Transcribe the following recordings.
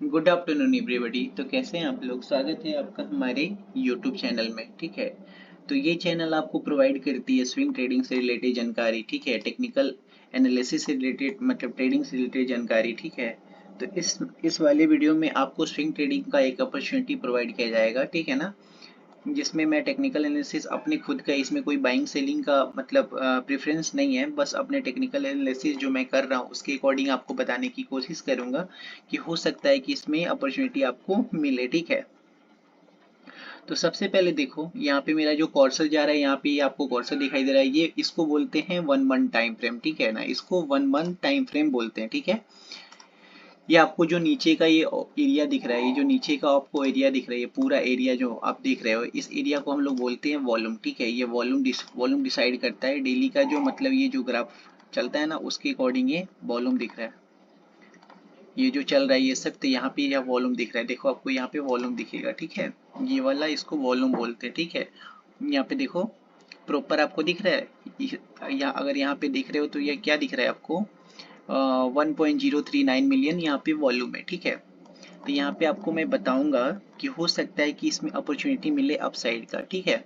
Good afternoon everybody. तो कैसे हैं आप लोग। स्वागत है आपका हमारे यूट्यूब चैनल में। ठीक है, तो ये चैनल आपको प्रोवाइड करती है स्विंग ट्रेडिंग से रिलेटेड जानकारी। ठीक है, टेक्निकल एनालिसिस से रिलेटेड मतलब ट्रेडिंग से रिलेटेड जानकारी। ठीक है, तो इस वाले वीडियो में आपको स्विंग ट्रेडिंग का एक अपॉर्चुनिटी प्रोवाइड किया जाएगा। ठीक है ना, जिसमें मैं टेक्निकल एनालिसिस अपने खुद का, इसमें कोई बाइंग सेलिंग का मतलब प्रेफरेंस नहीं है, बस अपने टेक्निकल एनालिसिस जो मैं कर रहा हूँ उसके अकॉर्डिंग आपको बताने की कोशिश करूंगा कि हो सकता है कि इसमें अपॉर्चुनिटी आपको मिले। ठीक है, तो सबसे पहले देखो यहाँ पे मेरा जो कॉर्सर जा रहा है, यहाँ पे आपको कॉर्सर दिखाई दे रहा है, ये इसको बोलते हैं 1 मंथ टाइम फ्रेम। ठीक है ना, इसको 1 मंथ टाइम फ्रेम बोलते हैं। ठीक है, ये आपको जो नीचे का ये एरिया दिख रहा है, ये जो नीचे का आपको एरिया दिख रहा है, ये पूरा एरिया जो आप देख रहे हो, इस एरिया को हम लोग बोलते हैं वॉल्यूम। ठीक है, ये वॉल्यूम डिसाइड करता है डेली का जो मतलब ये जो ग्राफ चलता है ना, उसके अकॉर्डिंग ये वॉल्यूम दिख रहा है। ये जो चल रहा है ये सब, तो यहाँ पे यह वॉल्यूम दिख रहा है। देखो आपको यहाँ पे वॉल्यूम दिखेगा। ठीक है, ये वाला इसको वॉल्यूम बोलते हैं। ठीक है, यहाँ पे देखो प्रॉपर आपको दिख रहा है। या अगर यहाँ पे दिख रहे हो तो ये क्या दिख रहा है आपको, 1.039 मिलियन यहाँ पे वॉल्यूम है। ठीक है, तो यहाँ पे आपको मैं बताऊंगा कि हो सकता है कि इसमें अपॉर्चुनिटी मिले अपसाइड का। ठीक है,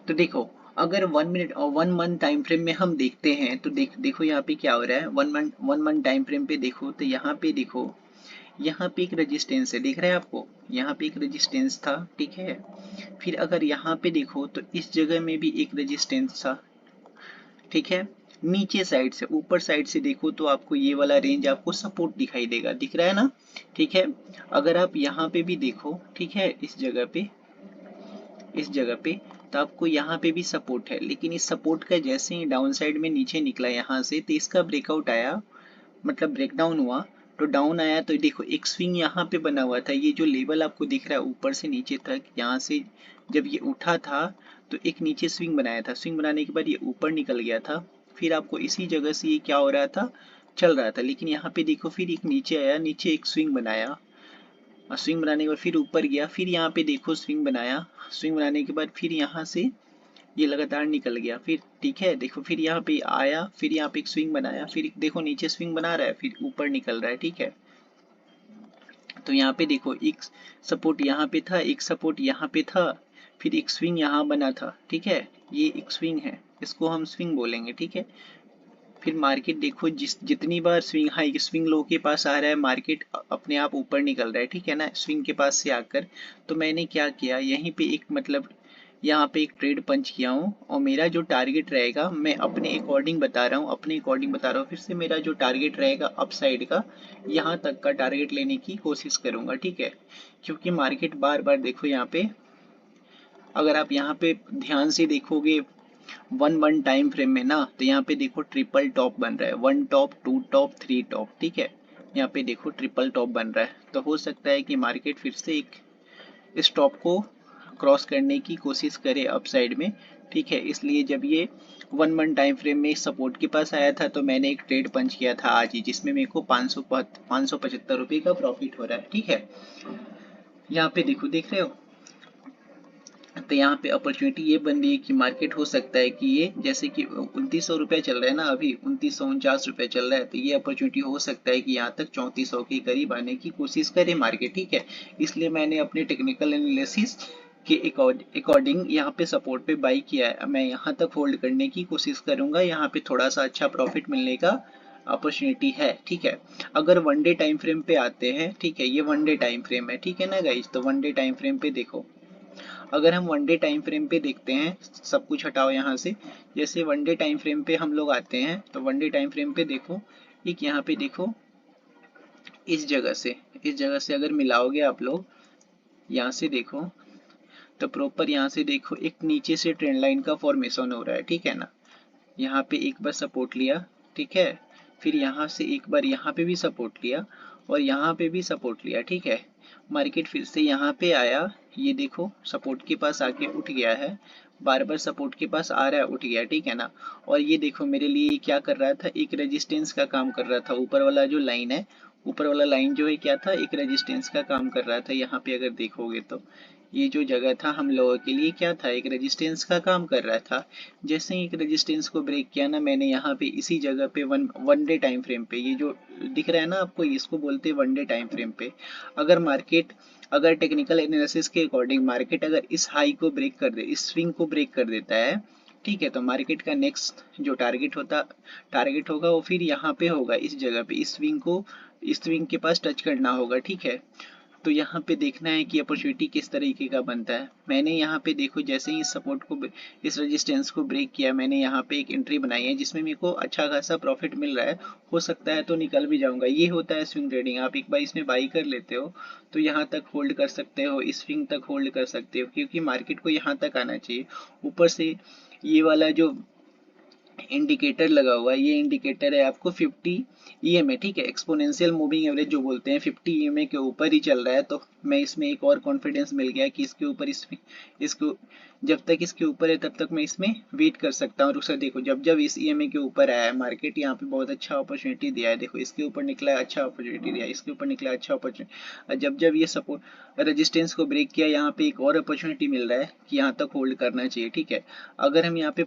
तो देखो अगर 1 मिनट और 1 मंथ टाइम फ्रेम में हम देखते हैं तो देखो यहाँ पे क्या हो रहा है। 1 मंथ टाइम फ्रेम पे देखो तो यहाँ पे देखो, यहाँ पे एक रेजिस्टेंस है, दिख रहा है आपको, यहाँ पे एक रेजिस्टेंस था। ठीक है, फिर अगर यहाँ पे देखो तो इस जगह में भी एक रेजिस्टेंस था। ठीक है, नीचे साइड से ऊपर साइड से देखो तो आपको ये वाला रेंज आपको सपोर्ट दिखाई देगा, दिख रहा है ना। ठीक है, अगर आप यहाँ पे भी देखो, ठीक है, इस जगह पे तो आपको यहाँ पे भी सपोर्ट है, लेकिन इस सपोर्ट का जैसे ही डाउन साइड में नीचे निकला यहाँ से, तो इसका ब्रेकआउट आया, मतलब ब्रेकडाउन हुआ। तो डाउन आया तो देखो एक स्विंग यहाँ पे बना हुआ था, ये जो लेवल आपको दिख रहा है ऊपर से नीचे तक, यहाँ से जब ये उठा था तो एक नीचे स्विंग बनाया था। स्विंग बनाने के बाद ये ऊपर निकल गया था। फिर आपको इसी जगह से ये क्या हो रहा था, चल रहा था, लेकिन यहाँ पे देखो फिर एक नीचे आया, नीचे एक स्विंग बनाया, और स्विंग बनाने के बाद फिर ऊपर गया, फिर यहाँ पे देखो स्विंग बनाया, स्विंग बनाने के बाद फिर यहाँ से ये लगातार निकल गया फिर। ठीक है, देखो फिर यहाँ पे आया, फिर यहाँ पे एक स्विंग बनाया, फिर देखो नीचे स्विंग बना रहा है, फिर ऊपर निकल रहा है। ठीक है, तो यहाँ पे देखो एक सपोर्ट यहाँ पे था, एक सपोर्ट यहाँ पे था, फिर एक स्विंग यहाँ बना था। ठीक है, ये एक स्विंग है, इसको हम स्विंग बोलेंगे। ठीक है, फिर मार्केट देखो जितनी बार स्विंग हाई स्विंग लो के पास आ रहा है, मार्केट अपने आप ऊपर निकल रहा है। ठीक है ना, स्विंग के पास से आकर, तो मैंने क्या किया, यहीं पे एक मतलब यहाँ पे एक ट्रेड पंच किया हूँ, और मेरा जो टारगेट रहेगा मैं अपने अकॉर्डिंग बता रहा हूँ, फिर से मेरा जो टारगेट रहेगा अपसाइड का, यहाँ तक का टारगेट लेने की कोशिश करूंगा। ठीक है, क्योंकि मार्केट बार बार देखो यहाँ पे, अगर आप यहाँ पे ध्यान से देखोगे 1 मंथ टाइम फ्रेम में ना, तो यहाँ पे देखो ट्रिपल टॉप बन रहा है, 1 टॉप 2 टॉप 3 टॉप। ठीक है, यहाँ पे देखो ट्रिपल टॉप बन रहा है, तो हो सकता है कि मार्केट फिर से एक इस टॉप को क्रॉस करने की कोशिश करे अपसाइड में। ठीक है, इसलिए जब ये 1 मंथ टाइम फ्रेम में सपोर्ट के पास आया था तो मैंने एक ट्रेड पंच किया था आज ही, जिसमें मेरे को 575 रुपये का प्रॉफिट हो रहा है। ठीक है, यहाँ पे देखो, देख रहे हो, तो यहाँ पे अपॉर्चुनिटी ये बन रही है कि मार्केट हो सकता है कि ये जैसे कि 2900 रुपया चल रहा है ना, अभी 2949 रुपया चल रहा है, तो ये अपॉर्चुनिटी हो सकता है कि यहाँ तक 3400 के करीब आने की कोशिश करे मार्केट। ठीक है, इसलिए मैंने अपने टेक्निकल एनालिसिस के अकॉर्डिंग यहाँ पे सपोर्ट पे बाई किया है। मैं यहाँ तक होल्ड करने की कोशिश करूंगा, यहाँ पे थोड़ा सा अच्छा प्रॉफिट मिलने का अपॉर्चुनिटी है। ठीक है, अगर 1 डे टाइम फ्रेम पे आते हैं, ठीक है, ये 1 डे टाइम फ्रेम है। ठीक है ना गाइज, तो 1 डे टाइम फ्रेम पे देखो, अगर हम 1 डे टाइम फ्रेम पे देखते हैं, सब कुछ हटाओ यहाँ से, जैसे 1 डे टाइम फ्रेम पे हम लोग आते हैं, तो 1 डे टाइम फ्रेम पे देखो, एक यहाँ पे देखो, इस जगह से अगर मिलाओगे आप लोग, यहाँ से देखो, तो प्रॉपर यहाँ से देखो एक नीचे से ट्रेंड लाइन का फॉर्मेशन हो रहा है। ठीक है ना, यहाँ पे एक बार सपोर्ट लिया, ठीक है, फिर यहाँ से एक बार यहाँ पे भी सपोर्ट लिया, और यहाँ पे भी सपोर्ट लिया। ठीक है, मार्केट फिर से यहाँ पे आया, ये देखो सपोर्ट के पास आके उठ गया है, बार बार सपोर्ट के पास आ रहा है, उठ गया। ठीक है ना, और ये देखो मेरे लिए क्या कर रहा था, एक रेजिस्टेंस का काम कर रहा था, ऊपर वाला जो लाइन है, ऊपर वाला लाइन जो है क्या था, एक रेजिस्टेंस का काम कर रहा था। यहाँ पे अगर देखोगे तो ये जो जगह था हम लोगों के लिए क्या था, एक रेजिस्टेंस का काम कर रहा था। जैसे ही एक रेजिस्टेंस को ब्रेक किया ना मैंने यहाँ पे इसी जगह पे वन डे टाइम फ्रेम पे, ये जो दिख रहा है ना आपको, इसको बोलते हैं वन डे टाइम फ्रेम पे। अगर मार्केट, अगर टेक्निकल एनालिसिस के अकॉर्डिंग मार्केट अगर इस हाई को ब्रेक कर दे, इस स्विंग को ब्रेक कर देता है, ठीक है, तो मार्केट का नेक्स्ट जो टारगेट होगा वो फिर यहाँ पे होगा, इस जगह पे, इस स्विंग के पास टच करना होगा, ठीक है। तो यहाँ पे देखना है कि अपॉर्चुनिटी किस तरीके का बनता है। मैंने यहाँ पे देखो जैसे ही इस रेजिस्टेंस को ब्रेक किया, मैंने यहाँ पे एक एंट्री बनाई है जिसमें मेरे को अच्छा खासा प्रॉफिट मिल रहा है। हो सकता है तो निकल भी जाऊंगा। ये होता है स्विंग ट्रेडिंग। आप एक बार इसमें बाई कर लेते हो तो यहाँ तक होल्ड कर सकते हो, इस स्विंग तक होल्ड कर सकते हो, क्योंकि मार्केट को यहाँ तक आना चाहिए। ऊपर से ये वाला जो इंडिकेटर लगा हुआ है, ये इंडिकेटर है आपको 50 ईएमए, ठीक है, एक्सपोनेंशियल मूविंग एवरेज जो बोलते हैं, 50 ईएमए के ऊपर ही चल रहा है। तो मैं इसमें एक और कॉन्फिडेंस मिल गया कि इसके ऊपर इसको जब तक इसके ऊपर है तब तक मैं इसमें वेट कर सकता हूँ। रुक सर, देखो जब जब इस ईएमए के ऊपर आया है मार्केट, यहाँ पे बहुत अच्छा अपॉर्चुनिटी दिया है। देखो इसके ऊपर निकला, अच्छा अपॉर्चुनिटी दिया, इसके ऊपर निकला, अच्छा अपॉर्चुनिटी। जब जब ये सपोर्ट रेजिस्टेंस को ब्रेक किया, यहाँ पे एक और अपॉर्चुनिटी मिल रहा है कि यहाँ तक होल्ड करना चाहिए, ठीक है। अगर हम यहाँ पे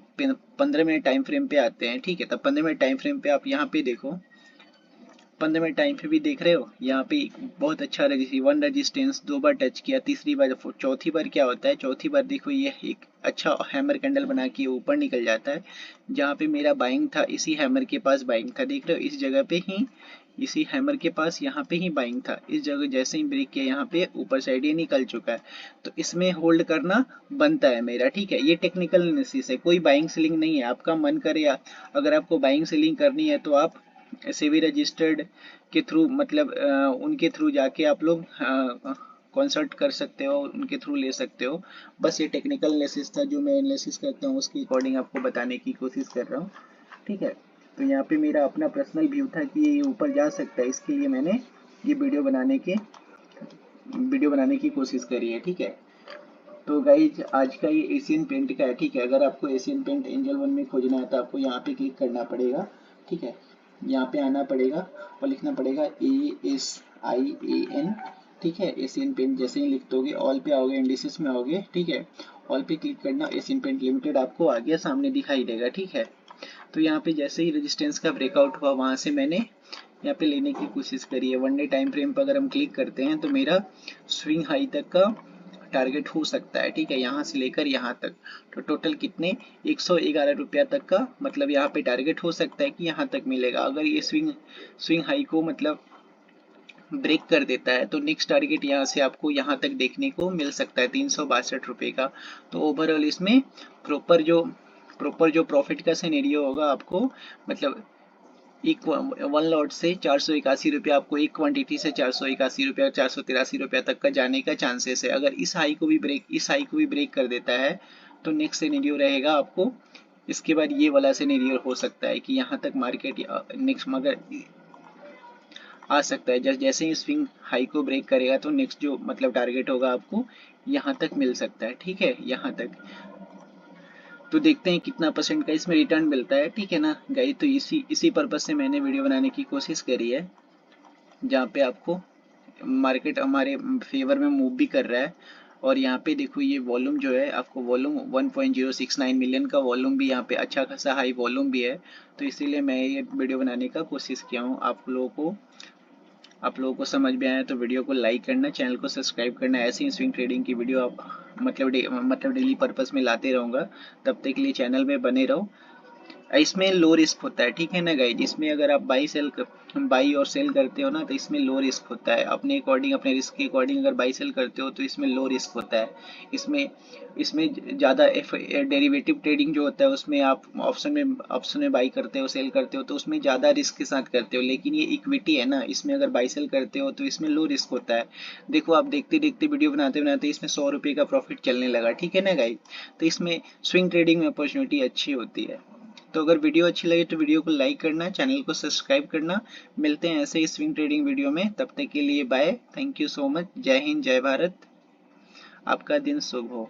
15 मिनट टाइम फ्रेम पे आते हैं, ठीक है, तब 15 मिनट टाइम फ्रेम पे आप यहाँ पे देखो, 15 मिनट टाइम पे भी देख रहे हो, यहाँ पे बहुत अच्छा वन रजिस्टेंस, 2 बार टच किया, तीसरी बार, चौथी बार क्या होता है, चौथी बार देखो ये एक अच्छा हैमर कैंडल बना के ऊपर निकल जाता है। जहाँ पे मेरा बाइंग था, इसी हैमर के पास बाइंग था, देख रहे हो, इस जगह पे ही, इसी हैमर के पास यहाँ पे ही बाइंग था। इस जगह जैसे ही ब्रेक किया, यहाँ पे ऊपर साइड ये निकल चुका है। तो इसमें होल्ड करना बनता है मेरा, ठीक है। ये टेक्निकल एनालिसिस है, कोई बाइंग सेलिंग नहीं है। आपका मन करे, अगर आपको बाइंग सेलिंग करनी है तो आप सेबी रजिस्टर्ड के थ्रू, मतलब उनके थ्रू जाके आप लोग कंसल्ट कर सकते हो, उनके थ्रू ले सकते हो। बस ये टेक्निकल एनालिसिस था, जो मैं एनालिसिस करता हूँ उसके अकॉर्डिंग आपको बताने की कोशिश कर रहा हूँ, ठीक है। तो यहाँ पे मेरा अपना पर्सनल व्यू था कि ये ऊपर जा सकता है, इसके लिए मैंने ये वीडियो बनाने की कोशिश करी है, ठीक है। तो गाइज आज का ये एशियन पेंट का है, ठीक है। अगर आपको एशियन पेंट एंजल वन में खोजना है तो आपको यहाँ पे क्लिक करना पड़ेगा, ठीक है। यहाँ पे आना पड़ेगा और लिखना पड़ेगा ASIAN, ठीक है। एशियन पेंट जैसे ही लिख दोगे, ऑल पे आओगे, इंडिसेस में आओगे, ठीक है। ऑल पे क्लिक करना, एशियन पेंट लिमिटेड आपको आ गया, सामने दिखाई देगा, ठीक है। तो यहाँ पे जैसे ही रेजिस्टेंस का ब्रेकआउट हुआ, वहां से मैंने यहाँ पे लेने की कोशिश करी है। वन डे टाइम फ्रेम पर अगर हम क्लिक करते हैं तो मेरा स्विंग हाई तक का टारगेट हो सकता है, ठीक है, यहाँ से लेकर यहाँ तक। तो टोटल कितने, 111 रुपया तक का, मतलब यहाँ पे टारगेट हो सकता है कि यहाँ तक मिलेगा। अगर ये स्विंग हाई को मतलब ब्रेक कर देता है तो नेक्स्ट टारगेट यहाँ से आपको यहाँ तक देखने को मिल सकता है, 362 रुपये का। तो ओवरऑल इसमें प्रॉपर जो प्रॉफिट का सिनेरियो होगा आपको, मतलब एक वन लॉट से 481 रुपया, आपको एक क्वांटिटी से 481 रुपया, 483 रुपया तक का जाने का चांसेस है। अगर इस हाई को भी ब्रेक कर देता है तो नेक्स्ट सिनेरियो रहेगा आपको, इसके बाद ये वाला सिनेरियो हो सकता है कि यहाँ तक मार्केट नेक्स्ट मगर आ सकता है। जैसे ही स्विंग हाई को ब्रेक करेगा तो नेक्स्ट जो मतलब टारगेट होगा आपको यहाँ तक मिल सकता है, ठीक है, यहाँ तक। तो देखते हैं कितना परसेंट का इसमें रिटर्न मिलता है, ठीक है ना गाइस। तो इसी पर्पज से मैंने वीडियो बनाने की कोशिश करी है, जहाँ पे आपको मार्केट हमारे फेवर में मूव भी कर रहा है। और यहाँ पे देखो ये वॉल्यूम जो है, आपको वॉल्यूम 1.069 मिलियन का वॉल्यूम भी, यहाँ पे अच्छा खासा हाई वॉल्यूम भी है। तो इसीलिए मैं ये वीडियो बनाने का कोशिश किया हूँ। आप लोगों को समझ में आया तो वीडियो को लाइक करना, चैनल को सब्सक्राइब करना। ऐसे ही स्विंग ट्रेडिंग की वीडियो आप मतलब डेली पर्पस में लाते रहूँगा। तब तक के लिए चैनल में बने रहो। इसमें लो रिस्क होता है, ठीक है ना गाइज। इसमें अगर आप बाई और सेल करते हो ना तो इसमें लो रिस्क होता है। अपने अकॉर्डिंग, अपने रिस्क के अकॉर्डिंग अगर बाई सेल करते हो तो इसमें लो रिस्क होता है। इसमें ज़्यादा डेरिवेटिव ट्रेडिंग जो होता है उसमें आप ऑप्शन में बाई करते हो, सेल करते हो, तो उसमें ज़्यादा रिस्क के साथ करते हो। लेकिन ये इक्विटी है ना, इसमें अगर बाई सेल करते हो तो इसमें लो रिस्क होता है। देखो आप देखते देखते वीडियो बनाते बनाते इसमें 100 रुपये का प्रॉफिट चलने लगा, ठीक है ना गाइज। तो इसमें स्विंग ट्रेडिंग में अपॉर्चुनिटी अच्छी होती है। तो अगर वीडियो अच्छी लगे तो वीडियो को लाइक करना, चैनल को सब्सक्राइब करना। मिलते हैं ऐसे ही स्विंग ट्रेडिंग वीडियो में, तब तक के लिए bye, thank you so much. जय हिंद, जय भारत, आपका दिन शुभ हो।